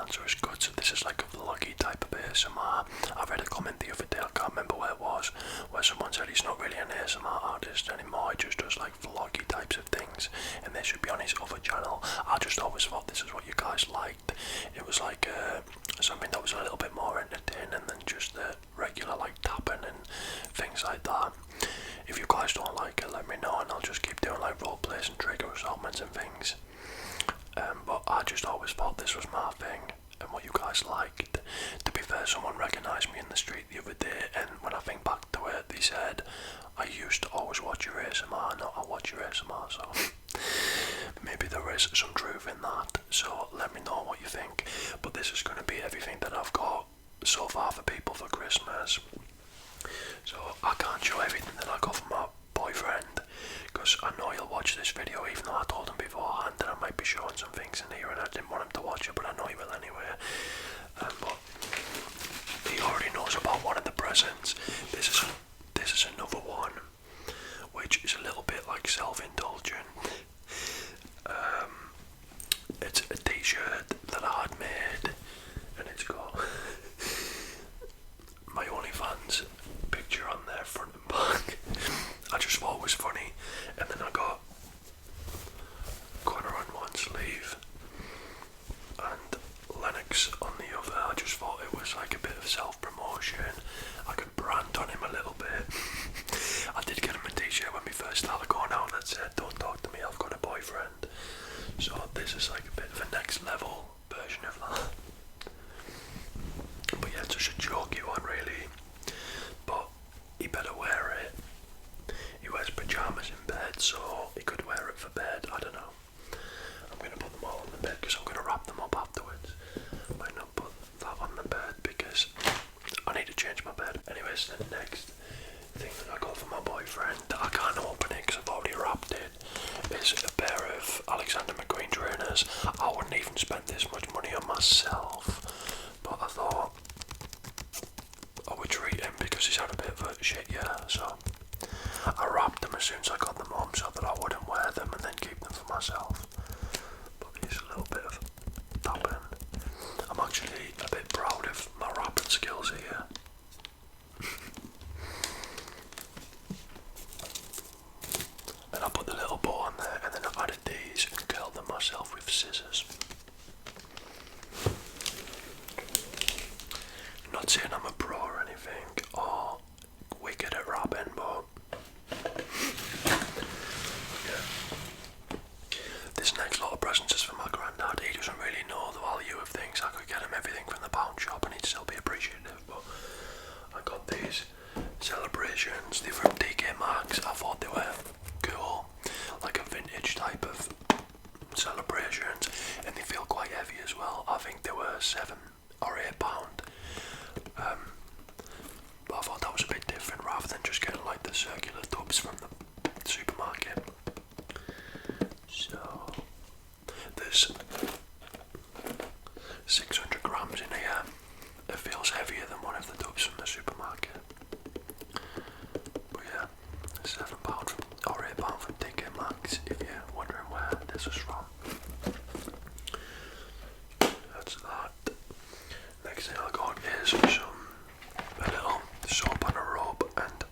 answer is good. So this is like a vloggy type of ASMR. I read a comment the other day, I can't remember where it was, where someone said he's not really an ASMR artist anymore, he just does like vloggy types of things, and they should be on his other channel. I just always thought this is what you guys liked. It was like something that was a little bit more entertaining than just the regular like tapping and things like that. If you guys don't like it, let me know and I'll just keep doing like role plays and trigger assaultments and things. But I just always thought this was my thing and what you guys liked. To be fair, someone recognised me in the street the other day, and when I think back to it, they said, I used to always watch your ASMR, not I watch your ASMR, so maybe there is some truth in that. So let me know what you think. But this is going to be everything that I've got so far for people for Christmas. So I can't show everything that I got from my boyfriend, because I know he'll watch this video, even though I told him beforehand that I might be showing some things in here and I didn't want him to watch it, but I know he will anyway. But he already knows about one of the presents. This is another one, which is a little bit like self-indulgent. It's a t-shirt that I had made, and it's got my OnlyFans picture on there, front and back. I just thought it was funny, and then I got Connor on one sleeve and Lennox on the other. I just thought it was like a bit of self-promotion. I could brand on him a little bit. I did get him a t-shirt when we first started going out that said, "Don't talk to me, I've got a boyfriend." So this is like a bit of a next level version of that. But yeah, it's just a jokey one really. But he better wear it. He wears pyjamas in bed, so he could wear it for bed. I don't know. I'm going to put them all on the bed because I'm going to wrap them up afterwards. I might not put that on the bed because I need to change my bed. Anyways, the next thing that I got for my boyfriend, I can't open it because I've already wrapped it, is a pair of Alexander McQueen trainers. I wouldn't even spend this much money on myself, but I thought I would treat him because he's had a bit of a shit year, so I wrapped them as soon as I got them home so that I wouldn't wear them and then keep them for myself. But here's a little bit of tapping. I'm actually a bit proud of my wrapping skills here. And I put the little bow on there, and then I added these and curled them myself with scissors. Not saying I'm a pro or anything, or wicked at wrapping, but yeah. This next lot of presents is for my granddad. He doesn't really know the value of things. I could get him everything from the pound shop and he'd still be appreciative, but I got these celebrations. They're from DK Maxx. I thought they were cool, like a vintage type of celebrations, and they feel quite heavy as well. I think they were £7 or £8. But I thought that was a bit different rather than just getting like the circular tubs from the supermarket. So there's 600 grams in here. It feels heavier than one of the tubs from the supermarket. But yeah, £7 or £8 from DK Maxx if you're wondering where this is from. That's that. Next thing I got is a little soap on a rope and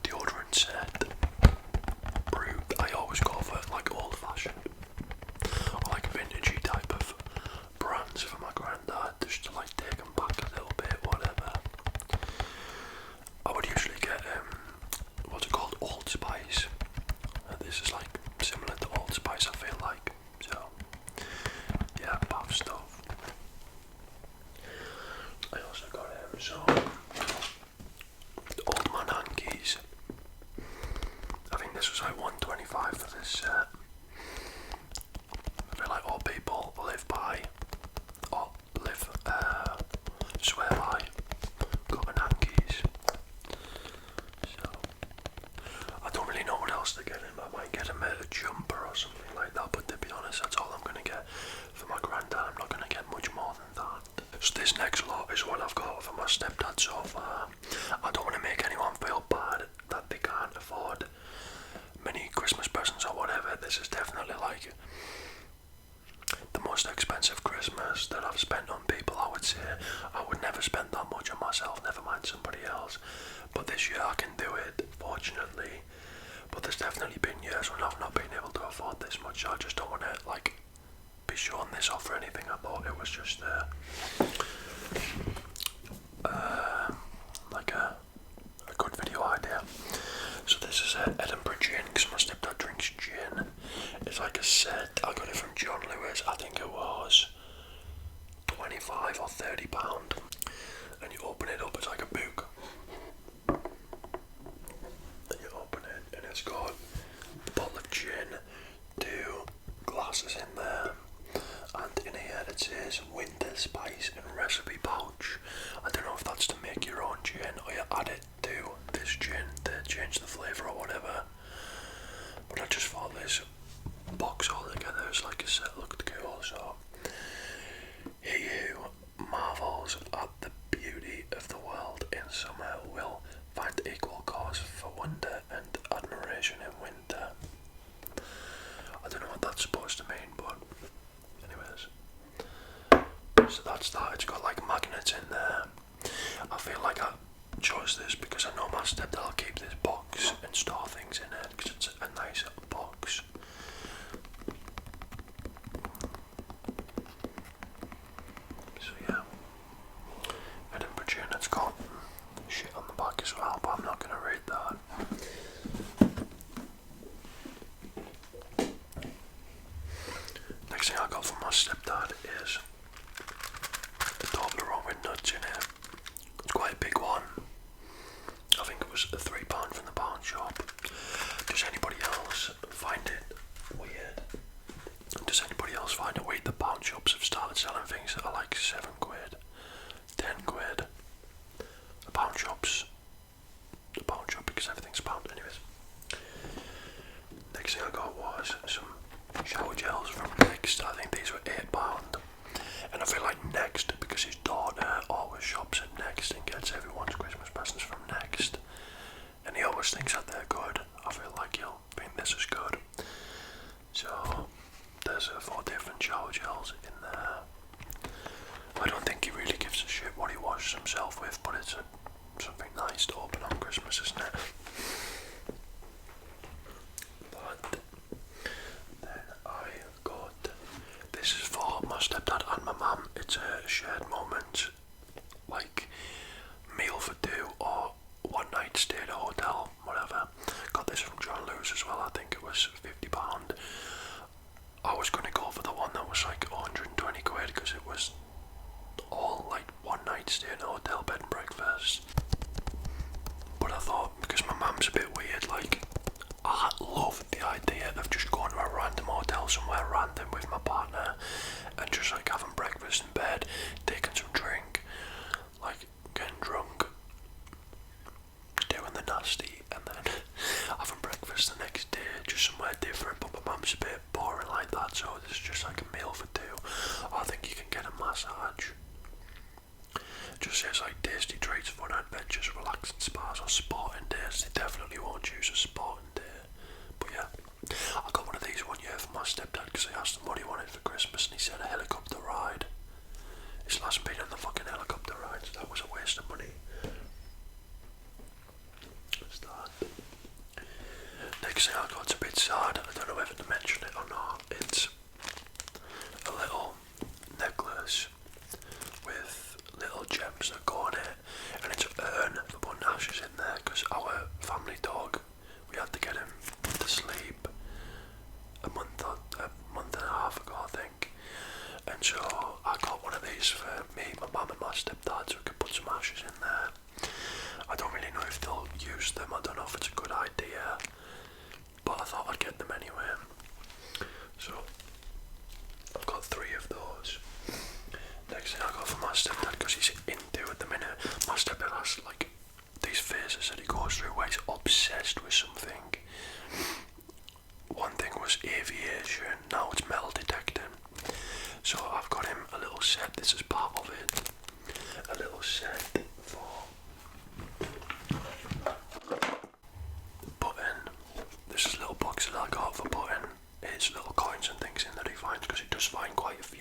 deodorant set. Brute. I always go for like old fashioned or like vintagey type of brands for my granddad, just to like take him back a little bit, whatever. I would usually get what's it called, Old Spice. This is like similar to Old Spice, I feel like. So yeah, bath stuff. I also got some old man hankies. I think this was like $1.25 for this set. I feel like all people live by, or swear by, cotton hankies. So I don't really know what else to get him. I might get him a jumper or something like that, but to be honest, that's all I'm going to get for my granddad. I'm not going to get much more than that. So this next lot is what I've got for my stepdad so far. I don't want to make anyone feel bad that they can't afford many Christmas presents or whatever. This is definitely like the the most expensive Christmas that I've spent on people, I would say. I would never spend that much on myself, never mind somebody else. But this year I can do it, fortunately. But there's definitely been years when I've not been able to afford this much. I just don't want to like be showing this off or anything. I thought it was just like a good video idea. So this is Edinburgh gin, because my stepdad drinks gin. It's like a set. I got it from John Lewis. I think it was £25 or £30. And you open it up, it's like a book. And you open it, and it's got a bottle of gin, 2 glasses in there, and in here it says winter spice and recipe pouch. I don't know if that's to make your own gin or you add it to this gin to change the flavour or whatever. But I just thought this box all together is like a set looked cool. So he who marvels at the beauty of the world in summer will find equal cause for wonder and admiration in winter. I don't know what that's supposed to mean, but anyways. So that's that. It's got like magnets in there. I feel like I chose this because I know my stepdad will keep this box and store things in it because it's a nice box. So yeah, Edinburgh gin. It's got shit on the back as well, but I'm not going to read that. Next thing I got from my stepdad is a Toblerone with nuts in it. It's quite a big one. I think it was £3 from the pound shop. Does anybody else find it weird? Does anybody else find it weird that pound shops have started selling things that are like £7, £10? The pound shop because everything's pound. Anyways. Next thing I got was some shower gels from Next. I think these were £8. And I feel like Next, because his daughter always shops at Next and gets everyone's Christmas presents from Next, and he always thinks that they're good. I feel like he'll think this is good. So there's 4 different shower gels in there. I don't think he really gives a shit what he washes himself with, but it's something nice to open on Christmas, isn't it? But then I got, this is for my stepdad and my mum. It's a shared moment, like meal for 2 or one night stay at a hotel, whatever. Got this from John Lewis as well. I think it was £50. I was going to go for the one that was like 120 quid because it was all like one night stay in a hotel, bed and breakfast. But I thought, because my mum's a bit weird, like I love the idea of just going to a random hotel somewhere random with my partner and just like having breakfast in bed, taking some drink, like getting drunk, doing the nasty, and then having breakfast the next day, just somewhere different. But my mum's a bit boring like that, so this is just like a meal for 2. I think you can get a massage. Just says like tasty treats, fun adventures, relaxing spas or sporting days. They definitely won't choose a sporting day. But yeah, I got one of these one year for my stepdad because I asked him what he wanted for Christmas and he said a helicopter ride. His last been on the fucking helicopter ride, so that was a waste of money. What's that? Next thing I got's a bit sad. I don't know whether to mention it or not. It's a little necklace with little gems that go on it, and it's an urn for putting ashes in there because our family dog, we had to get him to sleep a month and a half ago, I think. And so I got one of these for me, my mum and my stepdad, so we could put some ashes in there. I don't really know if they'll use them. I don't know if it's a good idea, but I thought I'd get them anyway. So I've got 3 of those. Next thing I got for my stepdad, because he's into at the minute, my stepdad has like these phases that he goes through where he's obsessed with something. One thing was aviation, now it's metal detecting. So I've got him a little set, this is part of it, a little set for putting, this is a little box that I got for putting his little coins and things in that he finds, because he does find quite a few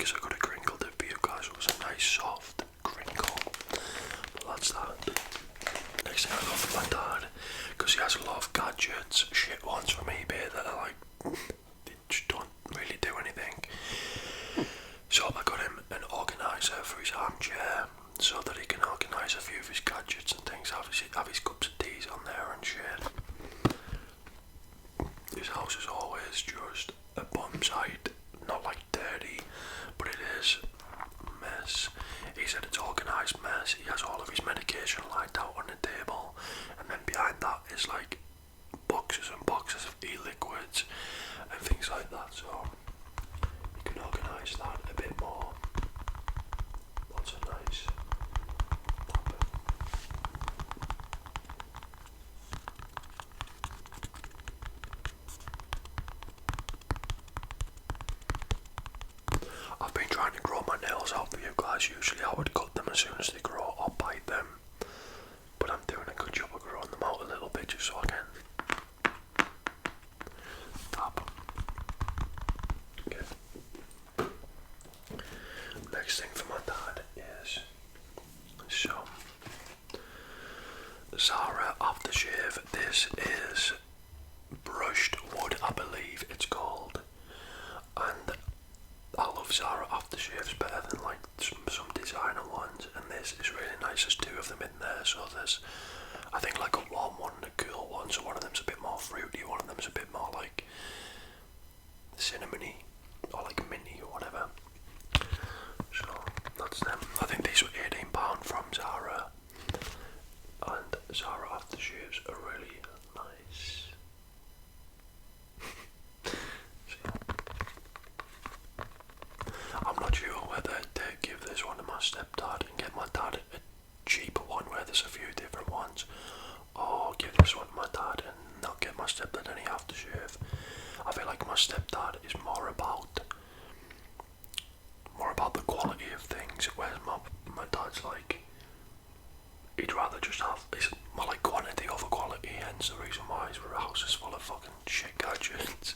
because I could have crinkled it for you guys. It was a nice soft crinkle. But that's that. Next thing I got from my dad, because he has a lot of gadgets, shit ones from eBay that are like, they just don't really do anything. So I got him an organiser for his armchair, so that he can organise a few of his gadgets and things, have his cups of teas on there and shit. His house is always just a bum site, not like dirty, but it is a mess. He said it's organised mess. He has all of his medication lined out on the table, and then behind that is like boxes and boxes of e-liquids and things like that, so you can organise that a bit more. Lots of nice tapping. I've been trying to grow my nails out for you guys. Usually I would cut them as soon as they grow or bite them, but I'm doing a good job of growing them out a little bit just so I can tap. Okay. Next thing for my dad is some Zara aftershave. This is brushed wood, I believe it's called, and I love Zara aftershaves better than like some designer ones, and this is really nice. There's two of them in there, so there's I think like a warm one and a cool one, so one of them's a bit more fruity, one of them's a bit more like cinnamony or like minty or whatever. So that's them. I think these were £18 from Zara, and Zara aftershaves are really nice. I'm not sure whether to give this one to my stepdad and get my dad a cheaper one where there's a few different ones, or give this one to my dad and not get my stepdad any aftershave. I feel like my stepdad is more about the quality of things, whereas my dad's like, he'd rather just have, it's more like quantity over quality, hence the reason why his house is full of fucking shit gadgets.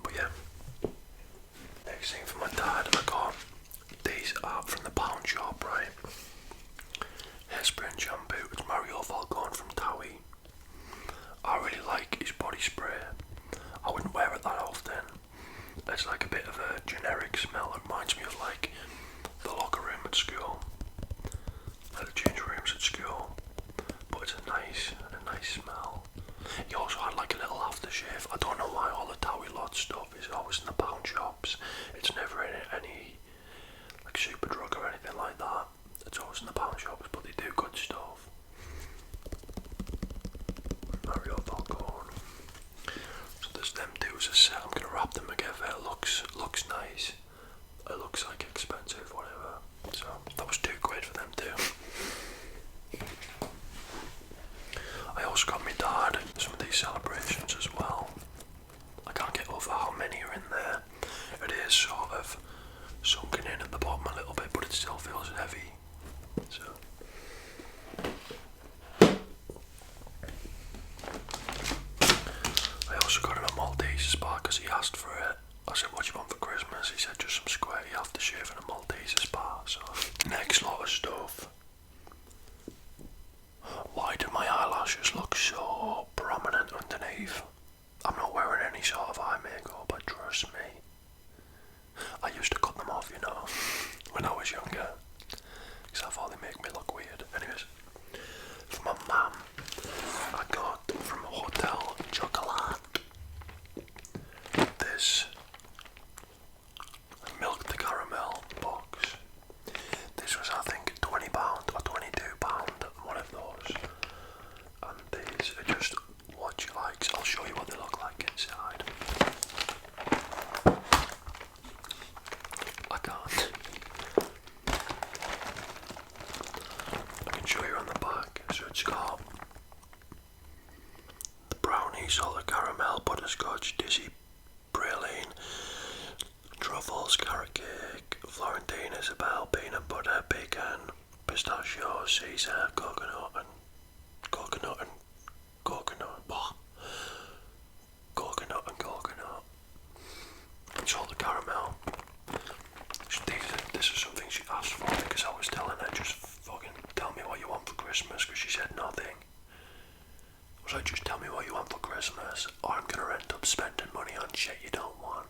But yeah. Next thing for my dad, I got these are from the pound shop, right? Hairspray and shampoo. It's Mario Falcone from Towie. I really like his body spray. I wouldn't wear it that often. It's like a bit of a generic smell. It reminds me of like the locker room at school, like the change rooms at school. But it's a nice smell. He also had like a little aftershave. I don't know why all the Towie lot stuff is always in the pound shops. It's never in any like Superdrug or anything like that. It's always in the pound shops, but they do good stuff. Mario Falcone. So there's them two as a set. I'm gonna wrap them together. It looks nice. It looks like expensive, whatever. So that was £2 for them too. I also got my dad some of these celebrations as well. I can't get over how many are in there. It is sort of sunken in at the bottom a little bit, but it still feels heavy. So I also got him a Maltese spa because he asked for it. I said, what do you want for Christmas? He said, just some square aftershave and a Maltese spa. So next lot of stuff. Why do my eyelashes look so prominent underneath? I'm not wearing any sort of eye makeup, but trust me. I used to cut them off, you know, when I was younger, because I thought they make me look weird. Anyways, for my mum, I got from Hotel Chocolat this milk the caramel box. This was, I think, £20 or £22, one of those. And these are just what you like. So I'll show you what they look like inside. I can't. I can show you on the back. So it's got the brownie, salted caramel, butterscotch, dizzy praline, truffles, carrot cake, Florentine, Isabel, peanut butter, bacon, pistachio, Caesar, coconut and coconut. And salted caramel. this is something she asked for because I was telling her just fucking tell me what you want for Christmas because she said nothing. I was like, just tell me what you want for Christmas or I'm gonna end up spending money on shit you don't want.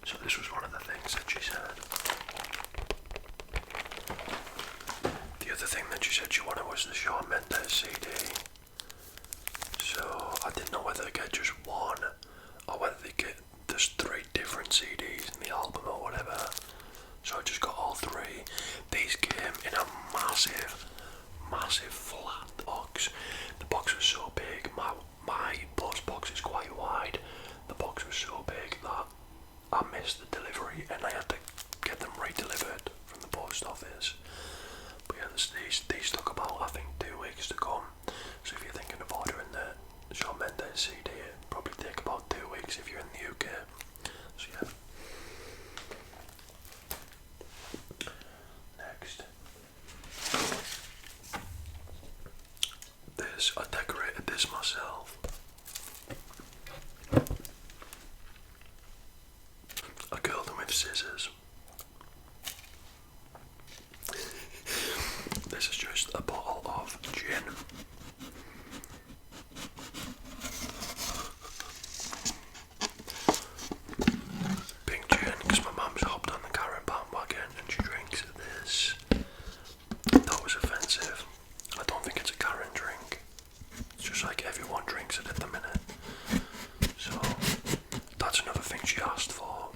So this was one of the things that she said. The other thing that she said she wanted was the Shawn Mendes CD. So I didn't know whether to get just one or whether they get there's 3 different CDs in the album or whatever. So I just got all 3. These came in a massive flat box. The box was so big, my post box is quite wide. The box was so big that I missed the delivery and I had to get them re-delivered from the post office. But yeah, these took about I think 2 weeks to come. So if you're thinking of ordering the Shawn Mendes CD, it'd probably take about 2 weeks if you're in the UK. So yeah. Next. I decorated this myself. I curled them with scissors. This is just a bottle of gin. Pink gin, because my mum's hopped on the Karen bandwagon and she drinks this. That was offensive. I don't think it's a Karen drink. It's just like everyone drinks it at the minute. So that's another thing she asked for.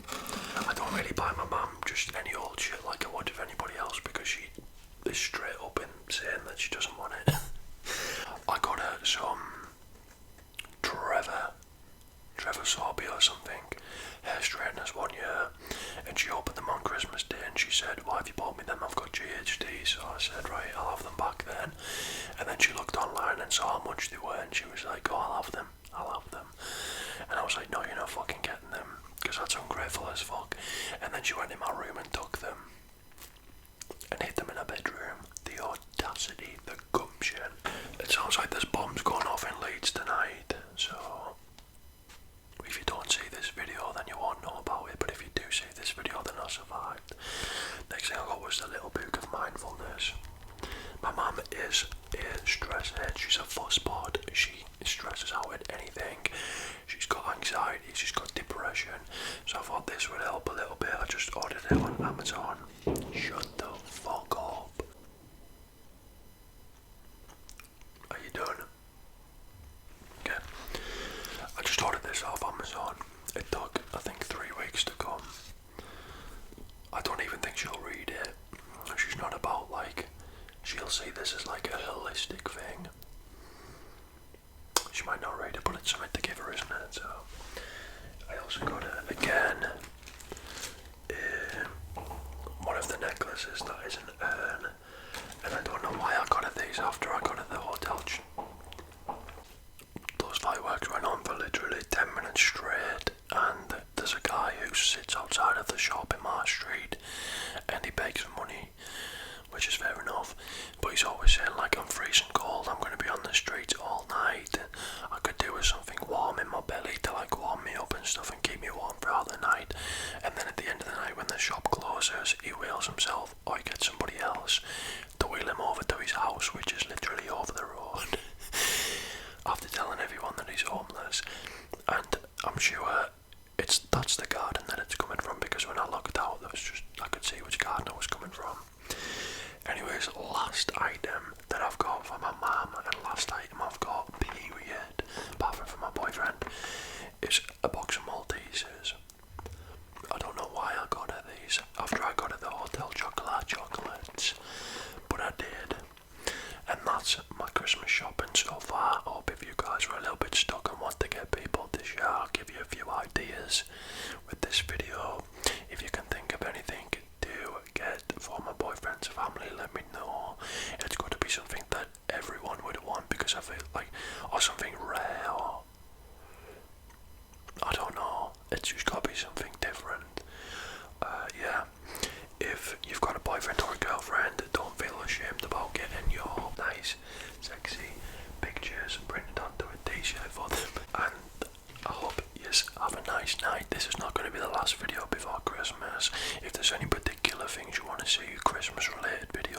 I don't really buy my mum just any old shit like I would of anybody else because she is straight up in saying that she doesn't want it. I got her some Trevor Sorby or something, hair straighteners one year, and she opened them on Christmas Day and she said, why have you bought me them? I've got GHD. So I said, right, I'll have them back then. And then she looked online and saw how much they were and she was like, oh, I'll have them. And I was like, no, you're not fucking getting them because that's ungrateful as fuck. And then she went in my room and took them and hid them in her bedroom. The audacity, the gumption. It sounds like there's bombs going off in Leeds tonight, so if you don't see this video then you won't know about it, but if you do see this video then I survived. Next thing I got was the little book of mindfulness. My mum is a stress head, she's a fussbot, she stresses out at anything, she's got anxiety, she's got depression, so I thought this would help a little bit. I just ordered it on Amazon. Shut the fuck up. Are you done? Okay. I just ordered this off Amazon. It took, I think, 3 weeks to come. I don't even think she'll read it. She's not about like, she'll see this as like a holistic thing. She might not read it, but it's something to give her, isn't it? So, I also got it again. One of the necklaces that is an urn, and I don't know why I got it these after I got it at the hotel. Those fireworks went on for literally 10 minutes straight, and there's a guy who sits outside of the shop in my street and he begs for money, which is fair enough, but he's always saying like, I'm freezing cold, I'm going to be on the streets all night, I could do with something warm in my belly to like warm me up and stuff and keep me warm throughout the night. And then at the end of the night when the shop closes, he wheels himself or he gets somebody else to wheel him over to his house, which is literally over the road. After telling everyone that he's homeless, and I'm sure that's the garden that it's coming from, because when I looked out there was just, I could see which garden it was coming from. Anyways, last item that I've got for my mum and last item I've got, period, apart from for my boyfriend, is a box of Maltesers. I don't know why I got her these after I got her the hotel chocolates, but I did. And that's my Christmas shopping so far. I hope if you guys were a little bit stuck on what to get people this year, I'll give you a few ideas with this video. If you can think of anything to get for my boyfriend's family, let me know. It's got to be something that everyone would want, because I feel like, or something rare, or I don't know, it's just got to be something different. Yeah, if you've got a boyfriend or a girlfriend, don't feel ashamed about getting your nice, sexy pictures printed onto a t-shirt for them. And I hope you have a nice night. This is not going to be the last video before Christmas. If there's any particular things see Christmas related videos